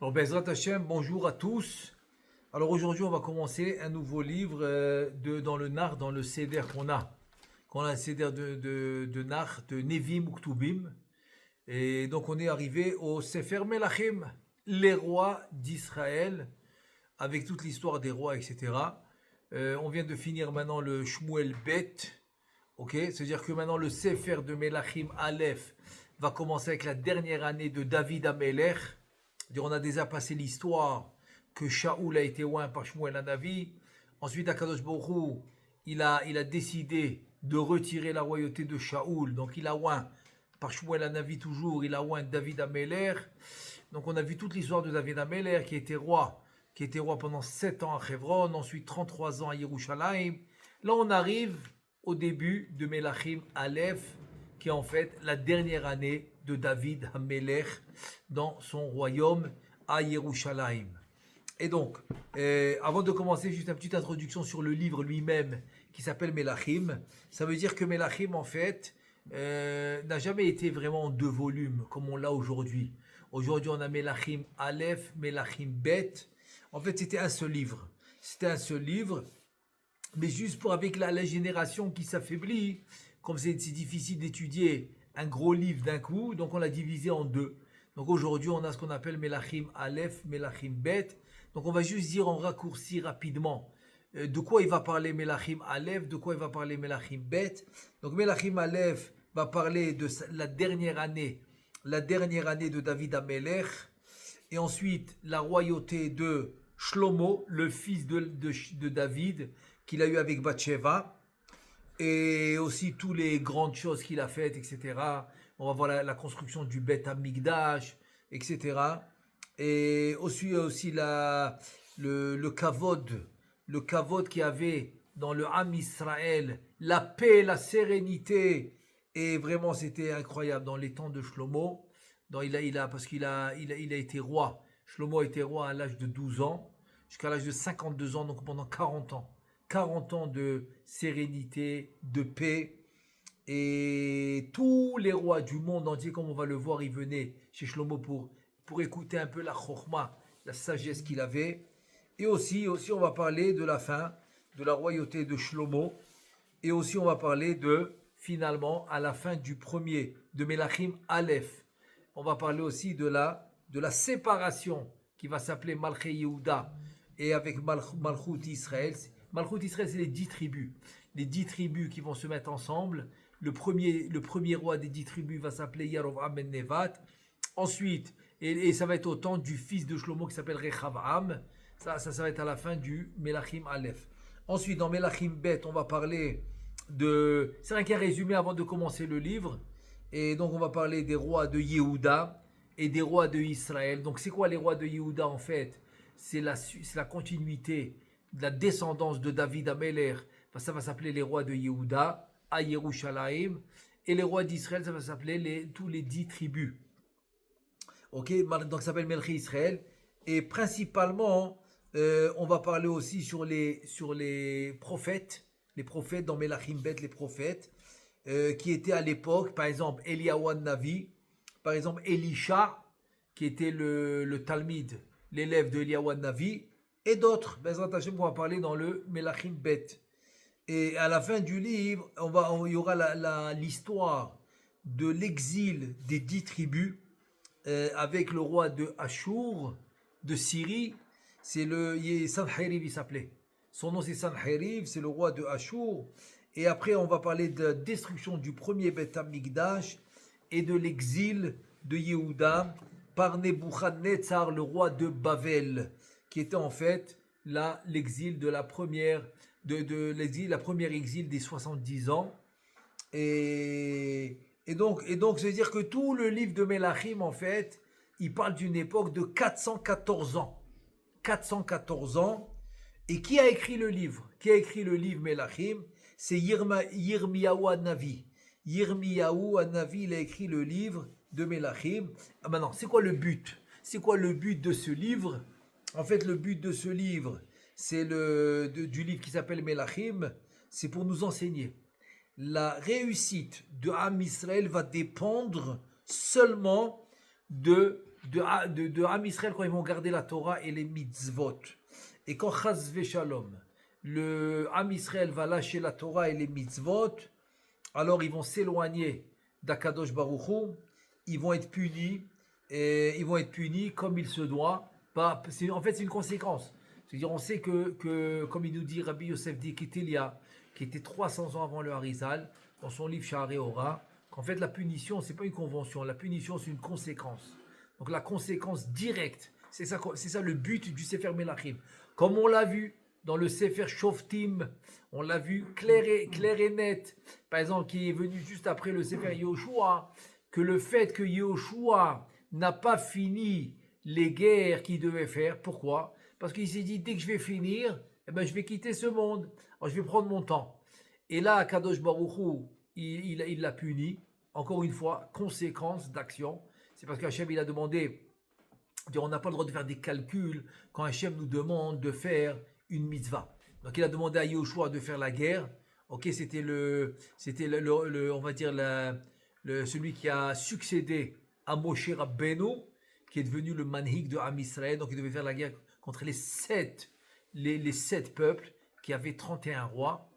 Alors, Bezrat Hashem, bonjour à tous. Alors aujourd'hui, on va commencer un nouveau livre dans le Nar, dans le Seder qu'on a un Seder de Nar, de Nevim Uktubim. Et donc on est arrivé au Sefer Melachim, les rois d'Israël, avec toute l'histoire des rois, etc. On vient de finir maintenant le Shmuel Bet, ok? C'est-à-dire que maintenant le Sefer de Melachim Aleph va commencer avec la dernière année de David Amelech. On a déjà passé l'histoire que Shaoul a été oint par Shmuel Hanavi. Ensuite, Akadosh Baruch Hu, il a décidé de retirer la royauté de Shaoul. Donc, il a oint par Shmuel Hanavi toujours, il a oint David Amelech. Donc, on a vu toute l'histoire de David Amelech qui était roi pendant 7 ans à Hebron, ensuite 33 ans à Yerushalayim. Là, on arrive au début de Melachim Aleph, qui est en fait la dernière année de David Hamelech dans son royaume à Yerushalayim. Et donc, avant de commencer, juste une petite introduction sur le livre lui-même qui s'appelle Melachim. Ça veut dire que Melachim, en fait, n'a jamais été vraiment en 2 volumes comme on l'a aujourd'hui. Aujourd'hui, on a Melachim Aleph, Melachim Bet. En fait, c'était un seul livre. C'était un seul livre, mais juste pour avec la génération qui s'affaiblit, comme c'est difficile d'étudier un gros livre d'un coup, donc on l'a divisé en 2. Donc aujourd'hui, on a ce qu'on appelle Melachim Aleph, Melachim Bet. Donc on va juste dire en raccourci rapidement de quoi il va parler Melachim Aleph, de quoi il va parler Melachim Bet. Donc Melachim Aleph va parler de la dernière année de David Amelech, et ensuite la royauté de Shlomo, le fils de David, qu'il a eu avec Bathsheba, et aussi toutes les grandes choses qu'il a faites, etc. On va voir la construction du Beth Amikdash, etc. Et aussi le kavod qu'il y avait dans le Ham Israël, la paix, la sérénité, et vraiment c'était incroyable dans les temps de Shlomo. Parce qu'il a été roi. Shlomo a été roi à l'âge de 12 ans, jusqu'à l'âge de 52 ans, donc pendant 40 ans. 40 ans de sérénité, de paix. Et tous les rois du monde entier, comme on va le voir, ils venaient chez Shlomo pour écouter un peu la chokhma, la sagesse qu'il avait. Et aussi, on va parler de la fin de la royauté de Shlomo. Et aussi, on va parler finalement, à la fin du premier, de Melachim Aleph. On va parler aussi de la séparation qui va s'appeler Malchei Yehuda et avec Malchut Israël. Malchut Israël, c'est les 10 tribus. Les 10 tribus qui vont se mettre ensemble. Le premier roi des 10 tribus va s'appeler Yarovam ben Nevat. Ensuite, et ça va être au temps du fils de Shlomo qui s'appelle Rechavam. Ça va être à la fin du Melachim Aleph. Ensuite, dans Melachim Bet, on va parler de... C'est rien qu'un résumé avant de commencer le livre. Et donc, on va parler des rois de Yehuda et des rois de Israël. Donc, c'est quoi les rois de Yehuda en fait? C'est la continuité de la descendance de David Amelech. Ça va s'appeler les rois de Yehuda à Yerushalayim. Et les rois d'Israël, ça va s'appeler tous les 10 tribus. Ok, donc ça s'appelle Melchi Israël. Et principalement, on va parler aussi sur les prophètes dans Melachim Bet, les prophètes, qui étaient à l'époque, par exemple, Eliyahu Navi, par exemple, Elisha, qui était le Talmid, l'élève de Eliyahu Navi, et d'autres, Bezrat Hashem, qu'on va parler dans le Melachim Bet. Et à la fin du livre, il y aura l'histoire de l'exil des 10 tribus, avec le roi de Ashur, de Syrie. C'est Sanheriv, il s'appelait. Son nom c'est Sanheriv, c'est le roi de Ashur. Et après, on va parler de la destruction du premier Beth Amikdash et de l'exil de Yehuda par Nebuchadnezzar, le roi de Bavel, qui était en fait l'exil de la première exil des 70 ans. Et donc, ça veut dire que tout le livre de Melachim, en fait, il parle d'une époque de 414 ans. 414 ans. Et qui a écrit le livre? Qui a écrit le livre Melachim? C'est Yirmiyahu Hanavi. Yirmiyahu Hanavi, il a écrit le livre de Melachim. Maintenant, c'est quoi le but? C'est quoi le but de ce livre? En fait, le but de ce livre, c'est du livre qui s'appelle Melachim, c'est pour nous enseigner. La réussite de Ham Israël va dépendre seulement de de Am Israël quand ils vont garder la Torah et les mitzvot. Et quand Chas Shalom, le Am Israël va lâcher la Torah et les mitzvot, alors ils vont s'éloigner d'Akadosh Baruch Hu, ils vont être punis, et ils vont être punis comme il se doit. En fait, c'est une conséquence. C'est-à-dire, on sait que, comme il nous dit Rabbi Yosef Dikitilia, qui était 300 ans avant le Harizal, dans son livre Sha'arei Ora, qu'en fait, la punition, c'est pas une convention, la punition, c'est une conséquence. Donc, la conséquence directe, c'est ça le but du Sefer Melachim. Comme on l'a vu dans le Sefer Shoftim, on l'a vu clair et net, par exemple, qui est venu juste après le Sefer Yehoshua, que le fait que Yehoshua n'a pas fini les guerres qu'il devait faire, pourquoi? Parce qu'il s'est dit, dès que je vais finir, eh ben, je vais quitter ce monde, alors je vais prendre mon temps. Et là, Kadosh Baruch Hu, il l'a puni, encore une fois, conséquence d'action. C'est parce qu'Hachem, il a demandé, on n'a pas le droit de faire des calculs quand Hachem nous demande de faire une mitzvah. Donc il a demandé à Yehoshua de faire la guerre. Ok, c'était on va dire celui qui a succédé à Moshe Rabbeinu, qui est devenu le manhig de Am Israël. Donc il devait faire la guerre contre les sept peuples qui avaient 31 rois.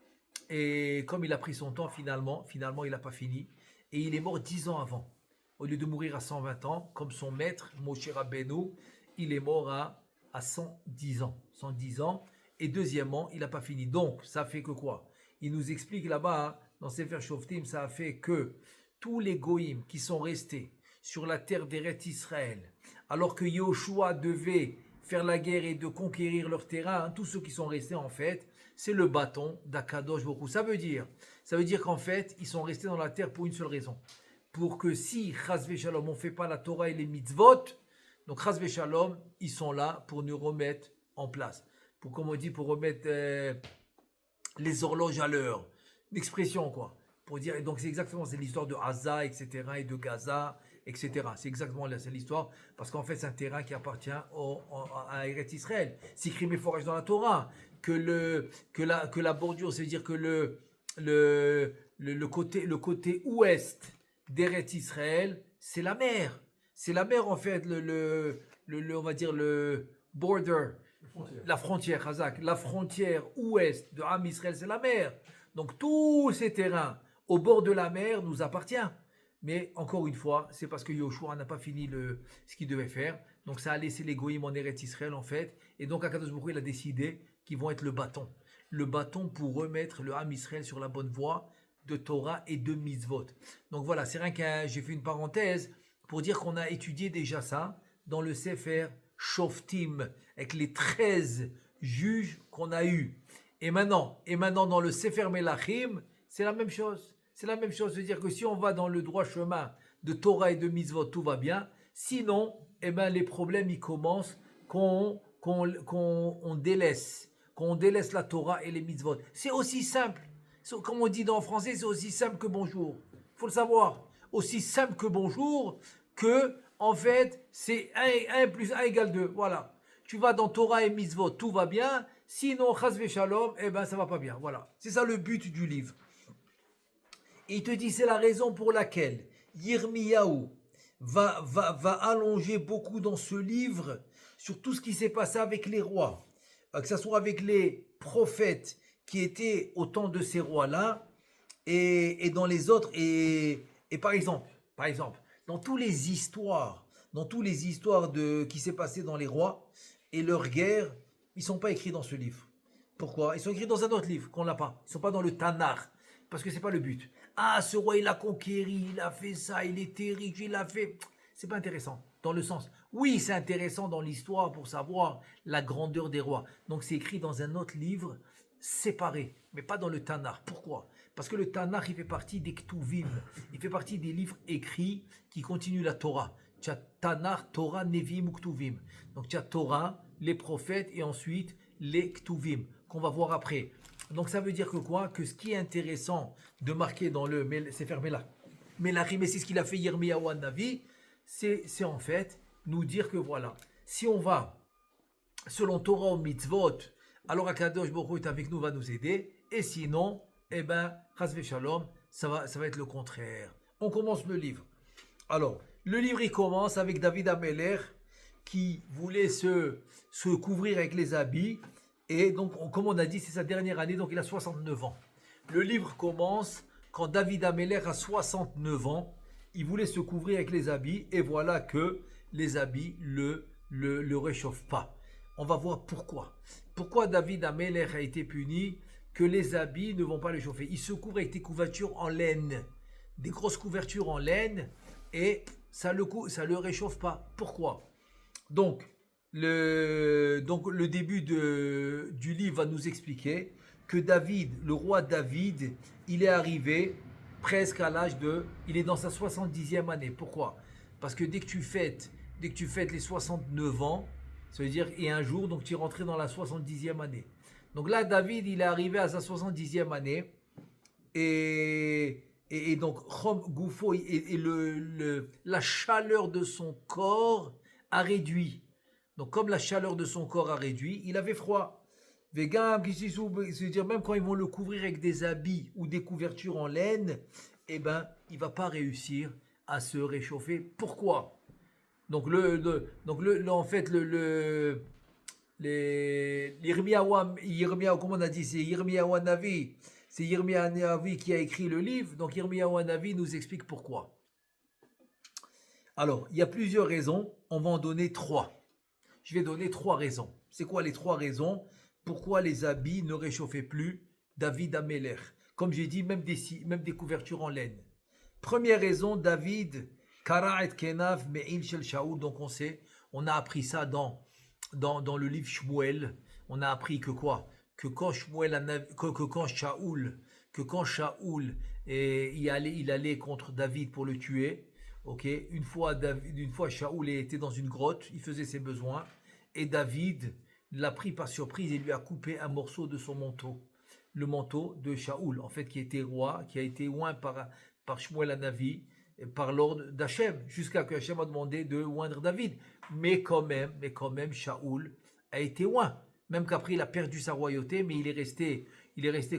Et comme il a pris son temps, finalement il n'a pas fini. Et il est mort 10 ans avant. Au lieu de mourir à 120 ans, comme son maître, Moshe Rabbeinu, il est mort à 110 ans. 110 ans. Et deuxièmement, il n'a pas fini. Donc, ça fait que quoi? Il nous explique là-bas, dans Sefer Shoftim, ça a fait que tous les goïms qui sont restés sur la terre d'Eretz Israël, alors que Yehoshua devait faire la guerre et de conquérir leur terrain, tous ceux qui sont restés en fait, c'est le bâton d'Akadosh Baruch Hu. Ça veut dire qu'en fait, ils sont restés dans la terre pour une seule raison. Pour que si, Chas Shalom, on ne fait pas la Torah et les mitzvot, donc Chas Shalom, ils sont là pour nous remettre en place. Pour, comme on dit, pour remettre les horloges à l'heure. Une expression, quoi. Pour dire, et donc c'est l'histoire de Gaza, etc., et de Gaza, etc. C'est exactement c'est l'histoire, parce qu'en fait, c'est un terrain qui appartient à Eretz Israël. C'est écrit mes forages dans la Torah, que la bordure, c'est-à-dire que le côté ouest d'Eretz Israël, c'est la mer. C'est la mer, en fait, on va dire le border, la frontière, Chazak, la frontière ouest de Am Israël, c'est la mer. Donc tous ces terrains au bord de la mer nous appartiennent. Mais encore une fois, c'est parce que Yehoshua n'a pas fini ce qu'il devait faire. Donc ça a laissé les goïms en Eretz Israël en fait. Et donc Akadosh Baruch Hu, il a décidé qu'ils vont être le bâton. Le bâton pour remettre le Am Israël sur la bonne voie de Torah et de mitzvot. Donc voilà, c'est rien que j'ai fait une parenthèse pour dire qu'on a étudié déjà ça dans le Sefer Shoftim avec les 13 juges qu'on a eus. Et maintenant dans le Sefer Melachim, c'est la même chose. C'est la même chose, c'est-à-dire que si on va dans le droit chemin de Torah et de mitzvot, tout va bien. Sinon, les problèmes ils commencent qu'on délaisse la Torah et les mitzvot. C'est aussi simple. Comme on dit en français, c'est aussi simple que bonjour. Il faut le savoir. Aussi simple que bonjour, que en fait, c'est 1 plus 1 égale 2. Voilà. Tu vas dans Torah et mitzvot, tout va bien. Sinon, chas v'shalom, ça va pas bien. Voilà. C'est ça le but du livre. Et il te dit, c'est la raison pour laquelle Yirmiyahu va allonger beaucoup dans ce livre sur tout ce qui s'est passé avec les rois. Que ce soit avec les prophètes qui étaient au temps de ces rois-là et dans les autres. Et par exemple, dans toutes les histoires qui s'est passé dans les rois et leurs guerres, ils ne sont pas écrits dans ce livre. Pourquoi? Ils sont écrits dans un autre livre qu'on n'a pas. Ils ne sont pas dans le Tanakh. Parce que ce n'est pas le but. Ah, ce roi, il a conquéri, il a fait ça, il était riche, il a fait... C'est pas intéressant, dans le sens... Oui, c'est intéressant dans l'histoire pour savoir la grandeur des rois. Donc c'est écrit dans un autre livre, séparé, mais pas dans le Tanakh. Pourquoi? Parce que le Tanakh, il fait partie des Ktuvim. Il fait partie des livres écrits qui continuent la Torah. Tu as Tanakh, Torah, Nevim ou Ktuvim. Donc tu as Torah, les prophètes et ensuite les Ktuvim, qu'on va voir après. Donc ça veut dire que quoi? Que ce qui est intéressant de marquer dans le Sefer Melachim, et c'est ce qu'il a fait Yirmiyahu Navi, c'est en fait nous dire que voilà, si on va selon Torah ou mitzvot, alors Akadosh Baruch Hu est avec nous, va nous aider, et sinon, chas v'shalom, ça va être le contraire. On commence le livre. Alors, Le livre il commence avec David Ameller qui voulait se couvrir avec les habits. Et donc, comme on a dit, c'est sa dernière année, donc il a 69 ans. Le livre commence quand David Ameller a 69 ans. Il voulait se couvrir avec les habits et voilà que les habits le réchauffent pas. On va voir pourquoi. Pourquoi David Ameller a été puni que les habits ne vont pas le chauffer. Il se couvre avec des couvertures en laine, des grosses couvertures en laine et ça le réchauffe pas. Pourquoi? Donc le début du livre va nous expliquer que David, le roi David, il est arrivé presque à l'âge de... Il est dans sa 70e année. Pourquoi? Parce que dès que tu fêtes les 69 ans, ça veut dire, et un jour, donc tu es rentré dans la 70e année. Donc là, David, il est arrivé à sa 70e année, et donc, Chom Goufo, et la chaleur de son corps a réduit. Donc, comme la chaleur de son corps a réduit, il avait froid. C'est-à-dire, même quand ils vont le couvrir avec des habits ou des couvertures en laine, eh ben, il ne va pas réussir à se réchauffer. Pourquoi? Donc, en fait, Yirmiyahu, comme on a dit, c'est Yirmiyahu Navi. C'est Yirmiyahu Navi qui a écrit le livre. Donc, Yirmiyahu Navi nous explique pourquoi. Alors, il y a plusieurs raisons. On va en donner 3. Je vais donner 3 raisons. C'est quoi les 3 raisons? Pourquoi les habits ne réchauffaient plus David Ameller? Comme j'ai dit, même des couvertures en laine. Première raison, David, Kara et Kenav, Me'il Shel Shaoul. Donc on a appris ça dans le livre Shmuel. On a appris que quoi? Que quand Shaoul il allait contre David pour le tuer. Ok, une fois Shaoul était dans une grotte, il faisait ses besoins et David l'a pris par surprise et lui a coupé un morceau de son manteau, le manteau de Shaoul, en fait, qui était roi, qui a été oint par Shmuel Hanavi, par l'ordre d'Hachem, jusqu'à que Hachem a demandé de oindre David. Mais quand même, Shaoul a été oint, même qu'après il a perdu sa royauté, mais il est resté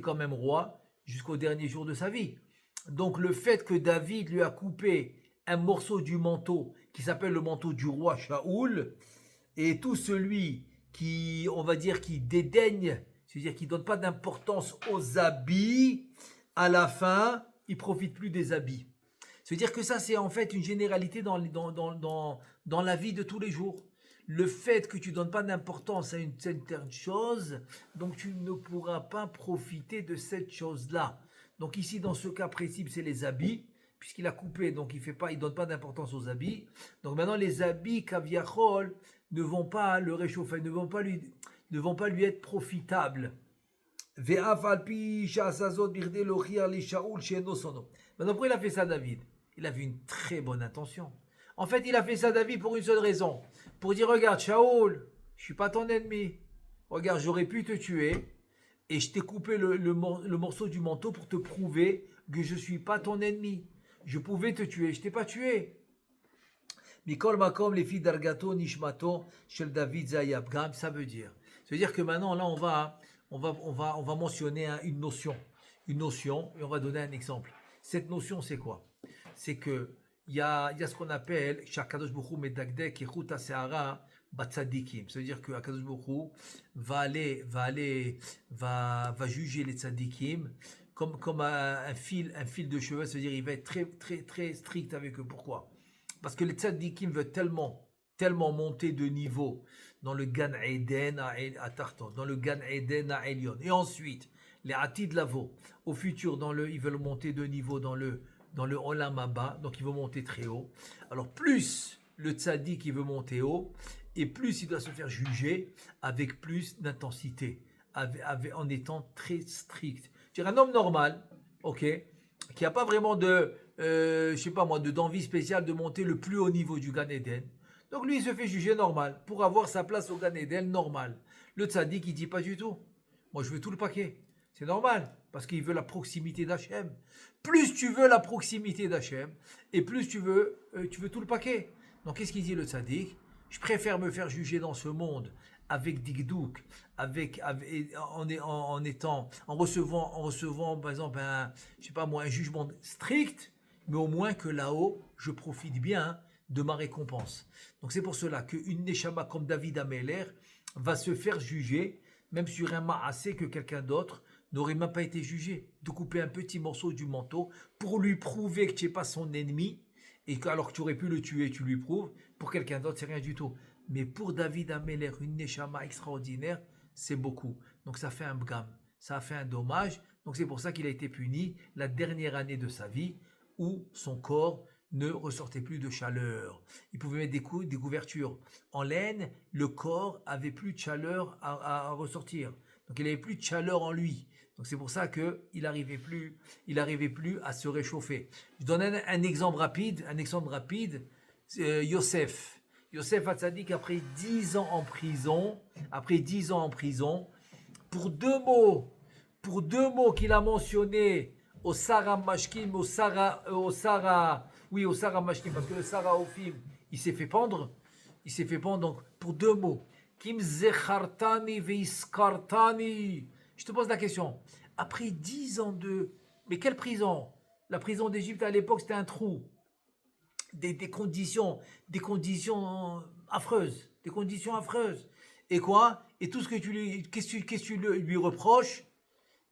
quand même roi jusqu'au dernier jour de sa vie. Donc le fait que David lui a coupé un morceau du manteau qui s'appelle le manteau du roi Shaoul, et tout celui qui, on va dire, qui dédaigne, c'est-à-dire qui ne donne pas d'importance aux habits, à la fin, il ne profite plus des habits. C'est-à-dire que ça, c'est en fait une généralité dans la vie de tous les jours. Le fait que tu ne donnes pas d'importance à une certaine chose, donc tu ne pourras pas profiter de cette chose-là. Donc ici, dans ce cas précis, c'est les habits, puisqu'il a coupé, donc il ne donne pas d'importance aux habits. Donc maintenant, les habits kaviachol ne vont pas le réchauffer, ne vont pas lui être profitables. Maintenant, pourquoi il a fait ça, David? Il avait une très bonne intention. En fait, il a fait ça, David, pour une seule raison. Pour dire, regarde, Shaoul, je ne suis pas ton ennemi. Regarde, j'aurais pu te tuer et je t'ai coupé le morceau du manteau pour te prouver que je ne suis pas ton ennemi. Je pouvais te tuer, je ne t'ai pas tué. Mikol Makom, les filles d'Argato, Nishmato, Shel David Zayabgam, ça veut dire que maintenant, là, on va mentionner une notion, et on va donner un exemple. Cette notion, c'est quoi? C'est que il y a ce qu'on appelle Shakadosh Bokhu Medagdek Yechuta Seara Batzadikim. Ça veut dire que Akadosh Bokhu va juger les tzadikim comme un fil de cheveux. Ça veut dire il va être très très très strict avec eux. Pourquoi? Parce que les tzadikim veulent tellement monter de niveau dans le Gan Eden à Tarton, dans le Gan Eden à Elion. Et ensuite, les Atid Lavo, au futur, ils veulent monter de niveau dans le Olam Haba, donc ils vont monter très haut. Alors plus le tzaddik il veut monter haut, et plus il doit se faire juger avec plus d'intensité, en étant très strict. Je dirais un homme normal, ok, qui n'a pas vraiment d'envie spéciale de monter le plus haut niveau du Gan Eden. Donc lui, il se fait juger normal, pour avoir sa place au Gan Eden normal. Le tzaddik, il dit pas du tout. Moi, je veux tout le paquet. C'est normal, parce qu'il veut la proximité d'Hachem. Plus tu veux la proximité d'Hachem, et plus tu veux tout le paquet. Donc qu'est-ce qu'il dit le tzaddik? Je préfère me faire juger dans ce monde avec Dikdouk, en recevant par exemple un jugement strict, mais au moins que là-haut, je profite bien de ma récompense. Donc c'est pour cela qu'une Neshama comme David Améler va se faire juger, même sur un ma'asé que quelqu'un d'autre n'aurait même pas été jugé. De couper un petit morceau du manteau pour lui prouver que tu n'es pas son ennemi, et alors que tu aurais pu le tuer, tu lui prouves. Pour quelqu'un d'autre, c'est rien du tout. Mais pour David Améler, une Neshama extraordinaire, c'est beaucoup. Donc ça fait un bgam, ça a fait un dommage. Donc c'est pour ça qu'il a été puni la dernière année de sa vie, où son corps ne ressortait plus de chaleur. Il pouvait mettre des couvertures en laine, le corps avait plus de chaleur à ressortir. Donc il n'avait plus de chaleur en lui. Donc c'est pour ça qu'il n'arrivait plus à se réchauffer. Je donne un exemple rapide. Yosef. Yosef Hatzadik, après 10 ans en prison, pour deux mots qu'il a mentionnés au Sarah Mashkim, au Sarah Mashkim, parce que le Sarah Ophim, il s'est fait pendre, donc pour deux mots. Kim Zechartani Veiskartani. Je te pose la question. Après 10 ans mais quelle prison? La prison d'Égypte à l'époque, c'était un trou. Des conditions affreuses. Des conditions affreuses. Et quoi? Et tout ce que qu'est-ce que tu lui reproches?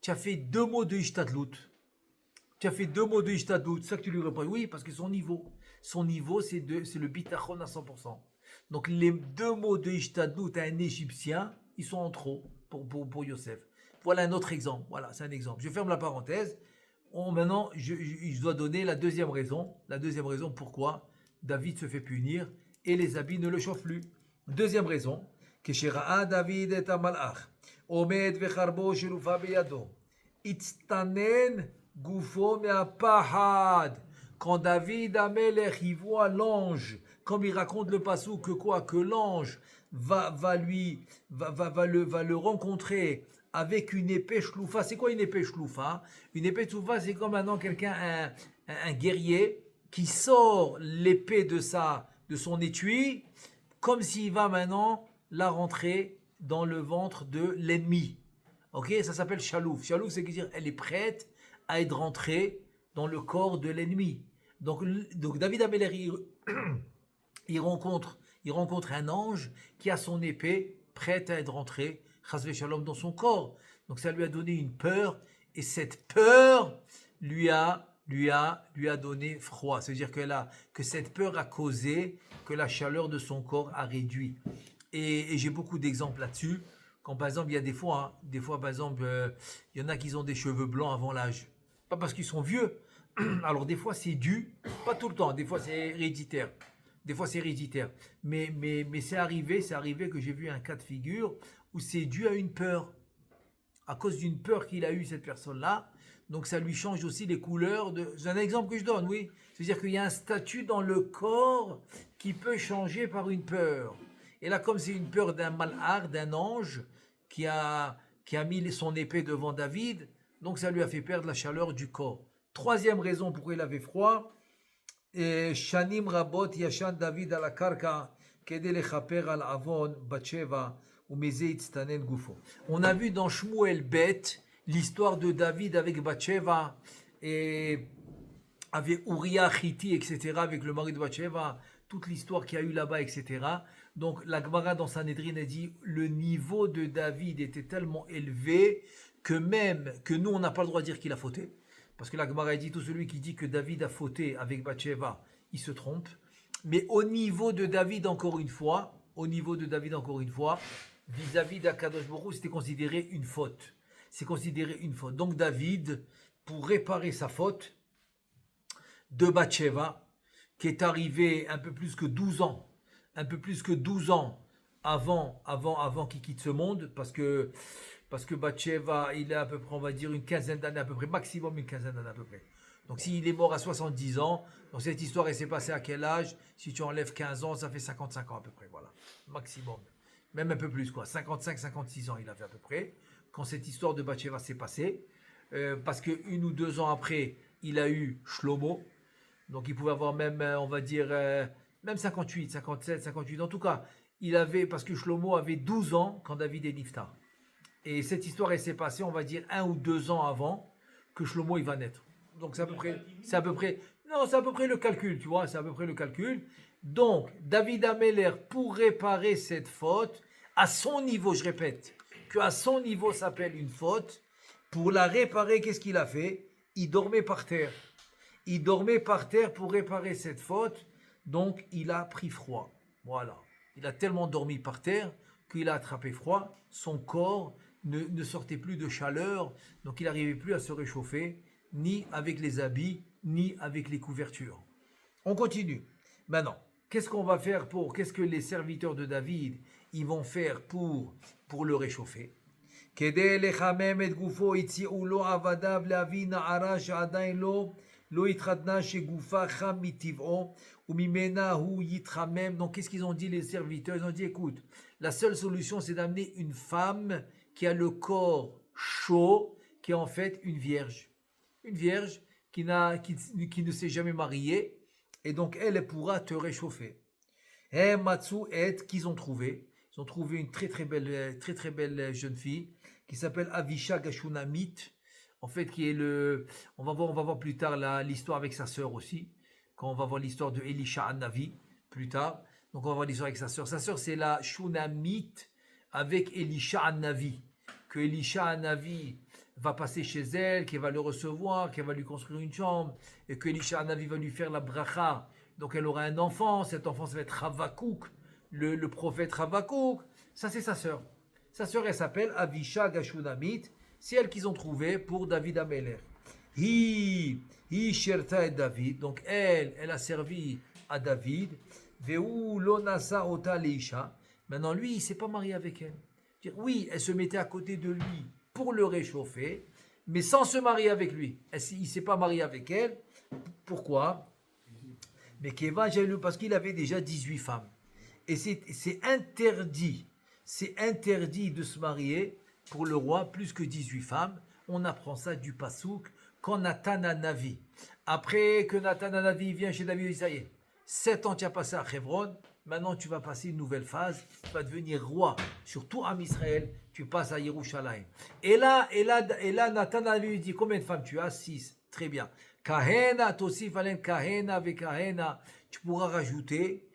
Tu as fait 2 mots de Ishtadlout. C'est ça que tu lui reproches. Oui, parce que son niveau, c'est le bitachon à 100%. Donc les 2 mots de Ishtadlout à un Égyptien, ils sont en trop pour Yosef. Voilà un autre exemple. Voilà, c'est un exemple. Je ferme la parenthèse. Maintenant, je dois donner la deuxième raison. La deuxième raison pourquoi David se fait punir et les habits ne le chauffent plus. Deuxième raison. Keshera'a David et Amalach. Omed vecharbo shelufa beyado. Itztanen gufo me'apahad. Quand David Amelech y voit l'ange, comme il raconte le passou, que l'ange va le rencontrer avec une épée shloufa. C'est quoi une épée shloufa? Une épée shloufa, c'est comme maintenant quelqu'un, un guerrier, qui sort l'épée de son étui, comme s'il va maintenant la rentrer dans le ventre de l'ennemi. Ok, ça s'appelle chalouf. Chalouf, c'est dire elle est prête à être rentrée dans le corps de l'ennemi. Donc David Améler, il rencontre un ange qui a son épée prête à être rentrée, chasvé shalom, dans son corps. Donc ça lui a donné une peur, et cette peur lui a donné froid. C'est-à-dire que cette peur a causé que la chaleur de son corps a réduit. Et j'ai beaucoup d'exemples là-dessus. Quand par exemple, il y a des fois par exemple, il y en a qui ont des cheveux blancs avant l'âge. Pas parce qu'ils sont vieux. Alors des fois c'est dû, pas tout le temps, des fois c'est héréditaire. Mais c'est arrivé que j'ai vu un cas de figure où c'est dû à une peur. À cause d'une peur qu'il a eue, cette personne-là. Donc ça lui change aussi les couleurs. C'est un exemple que je donne, oui. C'est-à-dire qu'il y a un statut dans le corps qui peut changer par une peur. Et là, comme c'est une peur d'un malhar, d'un ange, qui a mis son épée devant David, donc ça lui a fait perdre la chaleur du corps. Troisième raison pourquoi il avait froid, Shanim Rabot Yashan David à la karka, Kede lechaper al avon Batsheva, ou Mezeit Stanen Gufo. On a vu dans Shmuel Bet l'histoire de David avec Batsheva et avec Uriah Chiti, etc., avec le mari de Batsheva, toute l'histoire qu'il y a eu là-bas, etc. Donc la Gemara dans Sanhedrin a dit le niveau de David était tellement élevé que nous on n'a pas le droit de dire qu'il a fauté. Parce que la Gemara dit tout celui qui dit que David a fauté avec Batsheva, il se trompe. Mais au niveau de David encore une fois, vis-à-vis d'Akadosh Baruch Hu, c'était considéré une faute. C'est considéré une faute. Donc David, pour réparer sa faute de Batsheva, qui est arrivée un peu plus que 12 ans avant qu'il quitte ce monde, parce que Batsheva, il a à peu près, on va dire, une quinzaine d'années à peu près, maximum une quinzaine d'années à peu près. Donc s'il est mort à 70 ans, donc cette histoire, elle s'est passée à quel âge? Si tu enlèves 15 ans, ça fait 55 ans à peu près, voilà, maximum. Même un peu plus, quoi, 55, 56 ans il avait à peu près, quand cette histoire de Batsheva s'est passée, parce que 1 ou 2 ans après, il a eu Shlomo, donc il pouvait avoir même, on va dire, même 58, 57, 58, en tout cas, parce que Shlomo avait 12 ans quand David est niftar. Et cette histoire, elle s'est passée, on va dire, 1 ou 2 ans avant que Shlomo il va naître. Donc c'est à peu près le calcul, tu vois, c'est à peu près le calcul. Donc, David Ameller, pour réparer cette faute, à son niveau, je répète, qu'à son niveau s'appelle une faute, pour la réparer, qu'est-ce qu'il a fait? Il dormait par terre. Il dormait par terre pour réparer cette faute, donc il a pris froid. Voilà. Il a tellement dormi par terre qu'il a attrapé froid, son corps ne sortait plus de chaleur, donc il n'arrivait plus à se réchauffer, ni avec les habits, ni avec les couvertures. On continue. Maintenant, qu'est-ce que les serviteurs de David, ils vont faire pour le réchauffer? כדי לחמם את גופו הציעו לו עבדיו להביא נערה שעדיין לא התחתנה שגופה חם מטבעו וממנה הוא יתחמם. Donc qu'est-ce qu'ils ont dit les serviteurs? Ils ont dit écoute, la seule solution c'est d'amener une femme qui a le corps chaud, qui est en fait une vierge. Une vierge qui ne s'est jamais mariée et donc elle pourra te réchauffer. Et Matsu et qu'ils ont trouvé. Ils ont trouvé une très très belle jeune fille qui s'appelle Avisha Gashunamit, en fait qui est on va voir plus tard l'histoire avec sa sœur aussi, quand on va voir l'histoire de Elisha Hanavi plus tard, donc on va voir l'histoire avec sa sœur. Sa sœur c'est la Shunamit avec Elisha Hanavi, que Elisha Hanavi va passer chez elle, qu'elle va le recevoir, qu'elle va lui construire une chambre, et que Elisha Hanavi va lui faire la bracha, donc elle aura un enfant, cet enfant ça va être Havakouk, le prophète Havakouk, ça c'est sa sœur. Sa sœur, elle s'appelle Avisha Gashunamit. C'est elle qu'ils ont trouvé pour David Ameller. Hi sherta et David. Donc elle a servi à David. Veu lo nasa ota leisha. Maintenant, lui, il ne s'est pas marié avec elle. Oui, elle se mettait à côté de lui pour le réchauffer, mais sans se marier avec lui. Il ne s'est pas marié avec elle. Pourquoi? Mais parce qu'il avait déjà 18 femmes. Et c'est interdit. C'est interdit de se marier pour le roi plus que 18 femmes. On apprend ça du Passouk quand Nathan Hanavi. Après que Nathan Hanavi vient chez David, ça y est, 7 ans tu as passé à Hebron, maintenant tu vas passer une nouvelle phase, tu vas devenir roi sur tout Am Israël, tu passes à Yerushalayim. Et là Nathan Hanavi dit combien de femmes tu as? 6. Très bien. Kahena, Tosif Alem Kahena avec Kahena, tu pourras rajouter.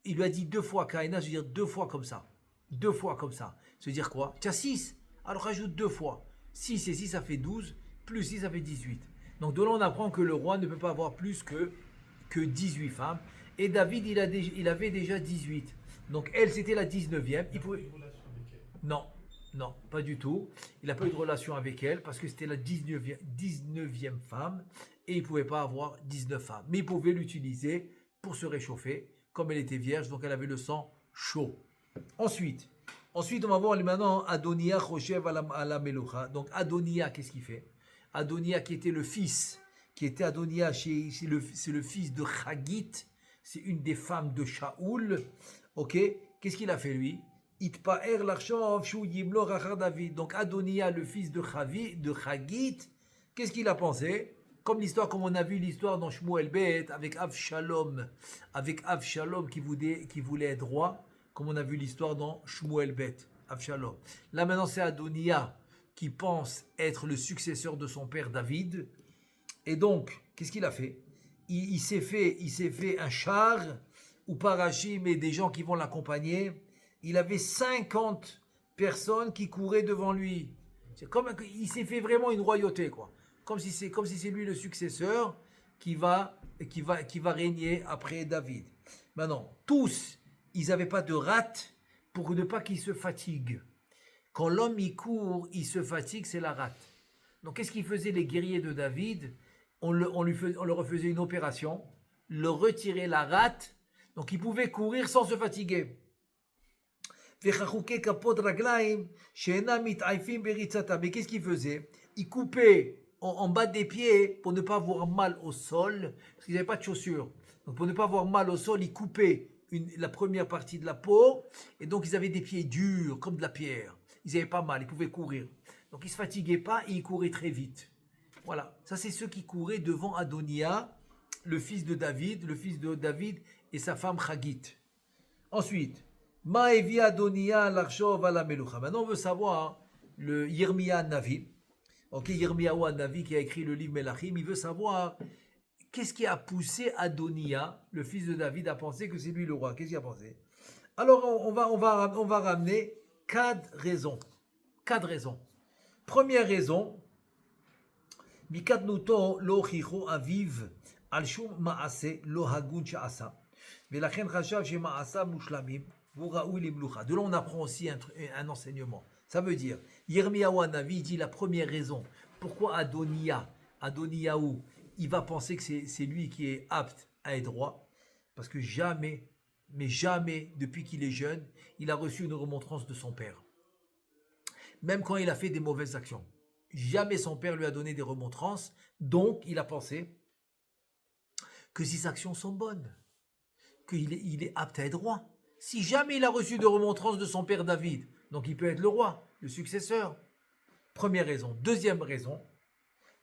Il lui a dit 2 fois Kahena, je veux dire 2 fois comme ça. 2 fois comme ça. Ça veut dire quoi? Tu as 6, alors rajoute 2 fois. 6 et 6, ça fait 12, plus 6, ça fait 18. Donc de là, on apprend que le roi ne peut pas avoir plus que 18 femmes. Et David, il avait déjà 18. Donc elle, c'était la 19e. Il pouvait... Non, pas du tout. Il n'a pas eu de relation avec elle parce que c'était la 19e femme et il ne pouvait pas avoir 19 femmes. Mais il pouvait l'utiliser pour se réchauffer. Comme elle était vierge, donc elle avait le sang chaud. Ensuite, on va voir maintenant Adonia Choshev à la Meloucha. Donc Adonia, qu'est-ce qu'il fait? Adonia qui était le fils, qui était Adonia, c'est le fils de Chagit, c'est une des femmes de Shaoul. Ok, qu'est-ce qu'il a fait lui? Itpa'er l'archov shu yimlo rachar David. Donc Adonia, le fils de Chagit, qu'est-ce qu'il a pensé? Comme on a vu l'histoire dans Shmuel Bet avec Avshalom qui voulait être roi. Comme on a vu l'histoire dans Shmuel Bet, Avshalom. Là maintenant c'est Adonia qui pense être le successeur de son père David. Et donc, qu'est-ce qu'il a fait? Il s'est fait un char ou parachim et des gens qui vont l'accompagner. Il avait 50 personnes qui couraient devant lui. Il s'est fait vraiment une royauté, quoi. Comme si c'est lui le successeur qui va régner après David. Maintenant, tous, ils n'avaient pas de rate pour ne pas qu'il se fatigue. Quand l'homme il court, il se fatigue, c'est la rate. Donc qu'est-ce qu'ils faisaient les guerriers de David? On leur faisait une opération, leur retirait la rate, donc ils pouvaient courir sans se fatiguer. Mais qu'est-ce qu'ils faisaient? Ils coupaient en bas des pieds pour ne pas avoir mal au sol, parce qu'ils n'avaient pas de chaussures. Donc pour ne pas avoir mal au sol, ils coupaient la première partie de la peau, et donc ils avaient des pieds durs, comme de la pierre. Ils n'avaient pas mal, ils pouvaient courir. Donc ils ne se fatiguaient pas et ils couraient très vite. Voilà, ça c'est ceux qui couraient devant Adonia, le fils de David et sa femme Chagit. Ensuite, Ma'evi Adonia l'archov à la Meloucha. Maintenant on veut savoir le Yirmiya Navi. Ok, Yirmiyahu Navi qui a écrit le livre Melachim, il veut savoir qu'est-ce qui a poussé Adonia, le fils de David, à penser que c'est lui le roi? Qu'est-ce qu'il a pensé? Alors, on va ramener 4 raisons. 4 raisons. Première raison, Mikadnuto lo chicho aviv al shum maase lo hagun sha'asa. Velachen chashav she maasa mushlamim vu raoui limlucha. De là, on apprend aussi un enseignement. Ça veut dire, Yirmiyahu Hanavi dit la première raison. Pourquoi Adoniyahu, il va penser que c'est lui qui est apte à être roi? Parce que jamais, mais jamais, depuis qu'il est jeune, il a reçu une remontrance de son père. Même quand il a fait des mauvaises actions. Jamais son père lui a donné des remontrances, donc il a pensé que ses actions sont bonnes, qu'il est apte à être roi. Si jamais il a reçu de remontrances de son père David, donc il peut être le roi, le successeur. Première raison. Deuxième raison,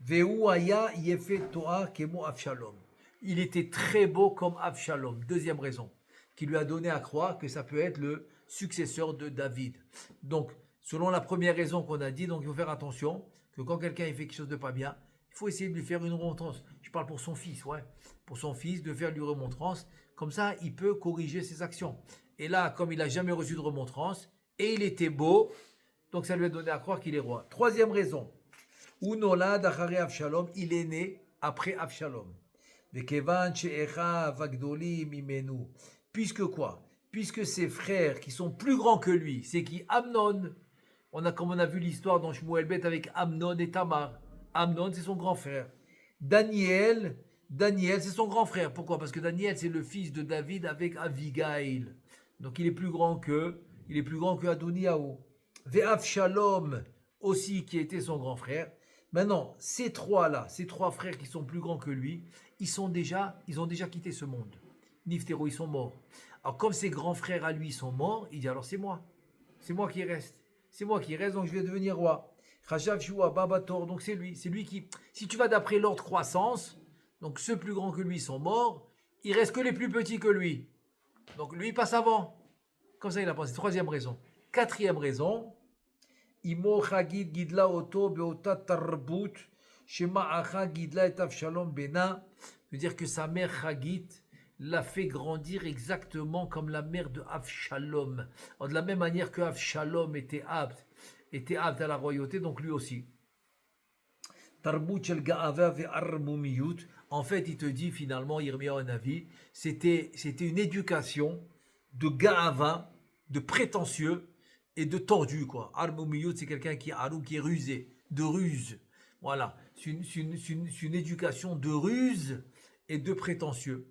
Ve'uaya yefet Toa kemo Avshalom. Il était très beau comme Avshalom. Deuxième raison, qui lui a donné à croire que ça peut être le successeur de David. Donc, selon la première raison qu'on a dit, donc il faut faire attention que quand quelqu'un fait quelque chose de pas bien, il faut essayer de lui faire une remontrance. Je parle pour son fils, ouais. Pour son fils, de faire lui remontrance. Comme ça, il peut corriger ses actions. Et là, comme il n'a jamais reçu de remontrance, et il était beau, donc ça lui a donné à croire qu'il est roi. Troisième raison, Unolad achare Avshalom, il est né après Avshalom. Vekevan she'echa vagdoli mimenu. Puisque quoi? Puisque ses frères qui sont plus grands que lui, c'est qui? Amnon. Comme on a vu l'histoire dans Shmuel Bet avec Amnon et Tamar. Amnon, c'est son grand frère. Daniel, c'est son grand frère. Pourquoi? Parce que Daniel, c'est le fils de David avec Abigail. Donc il est plus grand que Adoniyahu. Ve'Avshalom aussi, qui était son grand frère. Maintenant, ces trois frères qui sont plus grands que lui, ils ont déjà quitté ce monde. Niftero, ils sont morts. Alors comme ses grands frères à lui sont morts, il dit alors c'est moi qui reste. C'est moi qui reste, donc je vais devenir roi. Chachav Shua Babator, donc c'est lui qui, si tu vas d'après l'ordre croissance, donc ceux plus grands que lui sont morts, il reste que les plus petits que lui. Donc lui il passe avant. Comme ça il a pensé. Troisième raison. Quatrième raison, Imo Chagid Gidla Oto Beota Tarbut Shema Acha Gidla et Avshalom Bena, veut dire que sa mère Chagit l'a fait grandir exactement comme la mère de Avshalom. De la même manière que Avshalom était apte à la royauté, donc lui aussi. Tarbut shel Ga'ava ve'armumiyut. En fait, il te dit finalement, Yirmiyahu Hanavi, c'était une éducation de Ga'ava, de prétentieux et de tordu, quoi. Armumiyut, c'est quelqu'un qui est rusé, de ruse. Voilà, c'est une éducation de ruse et de prétentieux.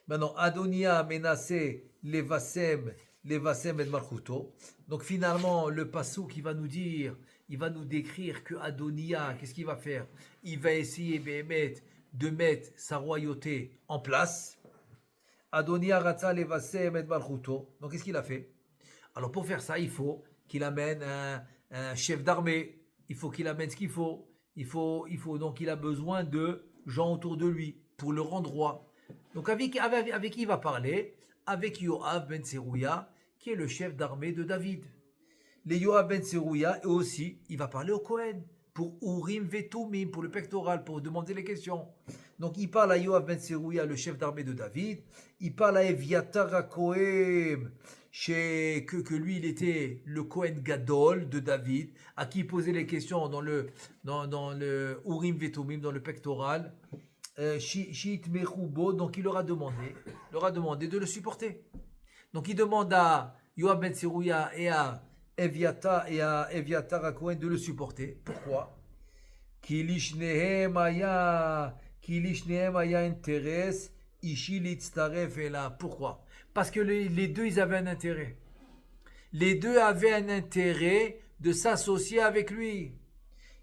Maintenant, Adonia Menassé Levasem et Malchuto. Donc finalement, le passou qui va nous dire, il va nous décrire que Adonia, qu'est-ce qu'il va faire? Il va essayer de mettre sa royauté en place. Adonia Ratza Levasem et Malchuto. Donc qu'est-ce qu'il a fait? Alors pour faire ça, il faut qu'il amène un chef d'armée. Il faut qu'il amène ce qu'il faut. Donc il a besoin de gens autour de lui pour le rendre roi. Donc avec qui il va parler? Avec Yoav ben Tserouya, qui est le chef d'armée de David. Les Yoav ben Tserouya, et aussi, il va parler au Kohen, pour Urim Vetumim, pour le pectoral, pour demander les questions. Donc il parle à Yoav ben Tserouya, le chef d'armée de David. Il parle à Eviatar HaKohen, que lui, il était le Kohen Gadol de David, à qui il posait les questions dans le Urim Vetumim, dans le pectoral. Donc il leur a demandé de le supporter. Donc il demande à Yoav ben Tserouya et à Eviatar HaKohen de le supporter. Pourquoi? Kilishnehem aya interes ishi litztaref ela. Pourquoi? Parce que les deux, ils avaient un intérêt. Les deux avaient un intérêt de s'associer avec lui.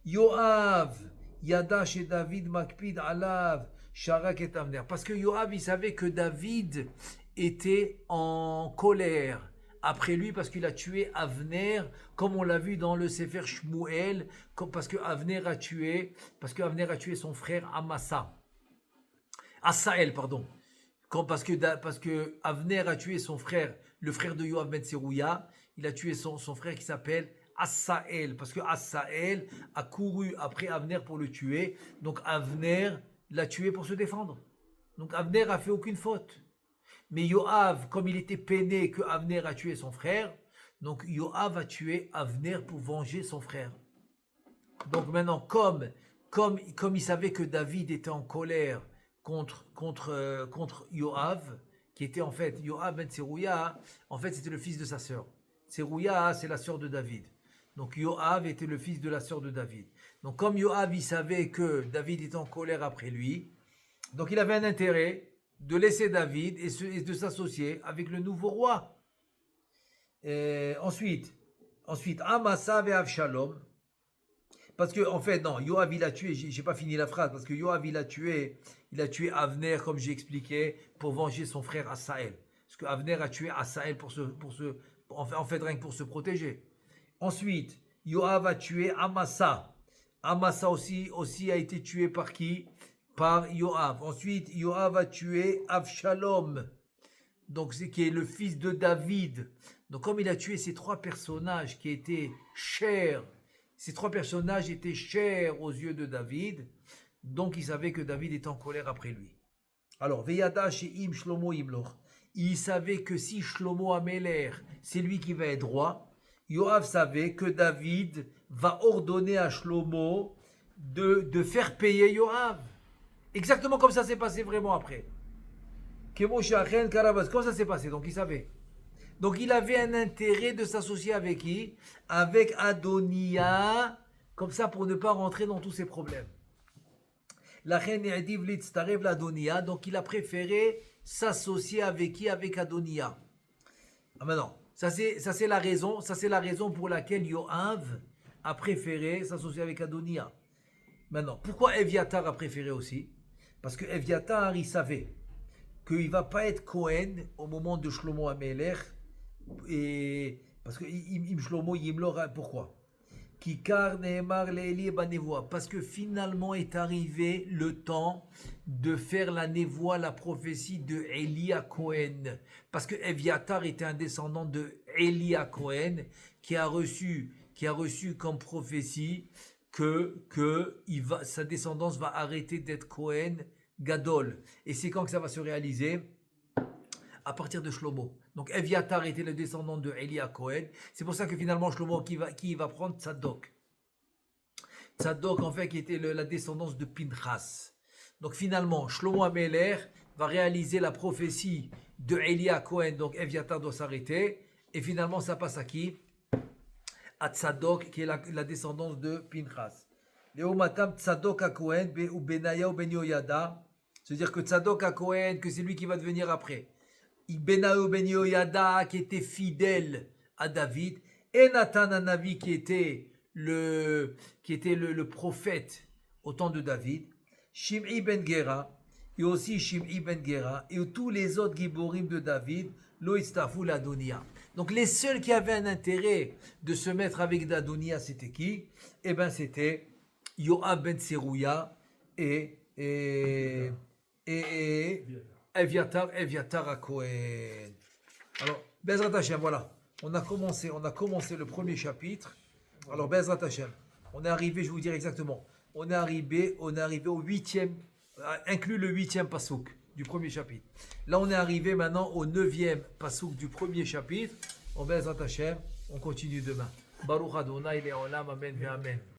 Yoav Yada chez David Makpid Alav Sharak et Avner. Parce que Yoav, il savait que David était en colère après lui parce qu'il a tué Avner, comme on l'a vu dans le Sefer Shmuel, parce que Avner a tué son frère Asael, pardon. Parce que Avner a tué son frère, le frère de Yoav ben Tserouya, il a tué son frère qui s'appelle Asael, parce que Asael a couru après Avner pour le tuer. Donc Avner l'a tué pour se défendre. Donc Avner a fait aucune faute. Mais Yoav, comme il était peiné que Avner a tué son frère, donc Yoav a tué Avner pour venger son frère. Donc maintenant, comme il savait que David était en colère contre Yoav, qui était en fait Yoav ben Tserouya, en fait c'était le fils de sa sœur. Tserouya, c'est la sœur de David. Donc Yoav était le fils de la sœur de David. Donc comme Yoav, il savait que David était en colère après lui, donc il avait un intérêt de laisser David et de s'associer avec le nouveau roi. Ensuite, Amasa et Avshalom. Parce que, en fait, non, Yoav il a tué, j'ai pas fini la phrase, parce que Yoav il a tué Avner, comme j'ai expliqué, pour venger son frère Asaël. Parce que Avner a tué Asaël en fait, rien que pour se protéger. Ensuite, Yoav a tué Amasa. Amasa aussi a été tué par qui? Par Yoav. Ensuite, Yoav a tué Avshalom, donc qui est le fils de David. Donc comme il a tué ces trois personnages qui étaient chers, ces trois personnages étaient chers aux yeux de David, donc il savait que David était en colère après lui. Alors, Veyada chez Im Shlomo Imloch, il savait que si Shlomo Améler, c'est lui qui va être roi, Yoav savait que David va ordonner à Shlomo de faire payer Yoav. Exactement comme ça s'est passé vraiment après. Comme ça s'est passé, donc il savait. Donc il avait un intérêt de s'associer avec qui? Avec Adonia, comme ça pour ne pas rentrer dans tous ces problèmes. La reine Ediv Litztarev l'Adonia, donc il a préféré s'associer avec qui? Avec Adonia. Ah maintenant, ça c'est la raison pour laquelle Yoav a préféré s'associer avec Adonia. Maintenant, pourquoi Eviatar a préféré aussi? Parce que Eviatar, il savait qu'il ne va pas être Cohen au moment de Shlomo Améler. Et parce que Shlomo Yimlor, pourquoi? Parce que finalement est arrivé le temps de faire la névoie, la prophétie de Elia Cohen. Parce que Eviatar était un descendant de Elia Cohen qui a reçu comme prophétie que sa descendance va arrêter d'être Cohen Gadol. Et c'est quand que ça va se réaliser? À partir de Shlomo. Donc Eviatar était le descendant de Elia Cohen. C'est pour ça que finalement Shlomo qui va prendre Tzadok. Tzadok en fait qui était la descendance de Pinchas. Donc finalement Shlomo Améler va réaliser la prophétie de Elia Cohen. Donc Eviatar doit s'arrêter. Et finalement ça passe à qui? À Tzadok qui est la descendance de Pinchas. Léomatam Tzadok à Cohen ou Benaya ou Ben Yoyada. C'est-à-dire que Tzadok à Cohen, que c'est lui qui va devenir après. Benaya Ben Yoyada qui était fidèle à David. Et Nathan Hanavi qui était le prophète au temps de David. Shim'i Ben Gera. Et aussi Shim'i Ben Gera. Et tous les autres Giborim de David. Lo istafu l'Adonia. Donc les seuls qui avaient un intérêt de se mettre avec d'Adonia, c'était qui? Eh bien c'était Yoav ben Tserouya et Eviatar à Cohen. Alors, Bezrat Hashem, voilà. On a commencé le premier chapitre. Alors, Bezrat Hashem, on est arrivé, je vais vous dire exactement, on est arrivé au 8e, inclus le 8e pasouk du premier chapitre. Là, on est arrivé maintenant au 9e pasouk du premier chapitre. On Bezrat Hashem, on continue demain. Baruch Adonai Le'olam, Amen ve Amen.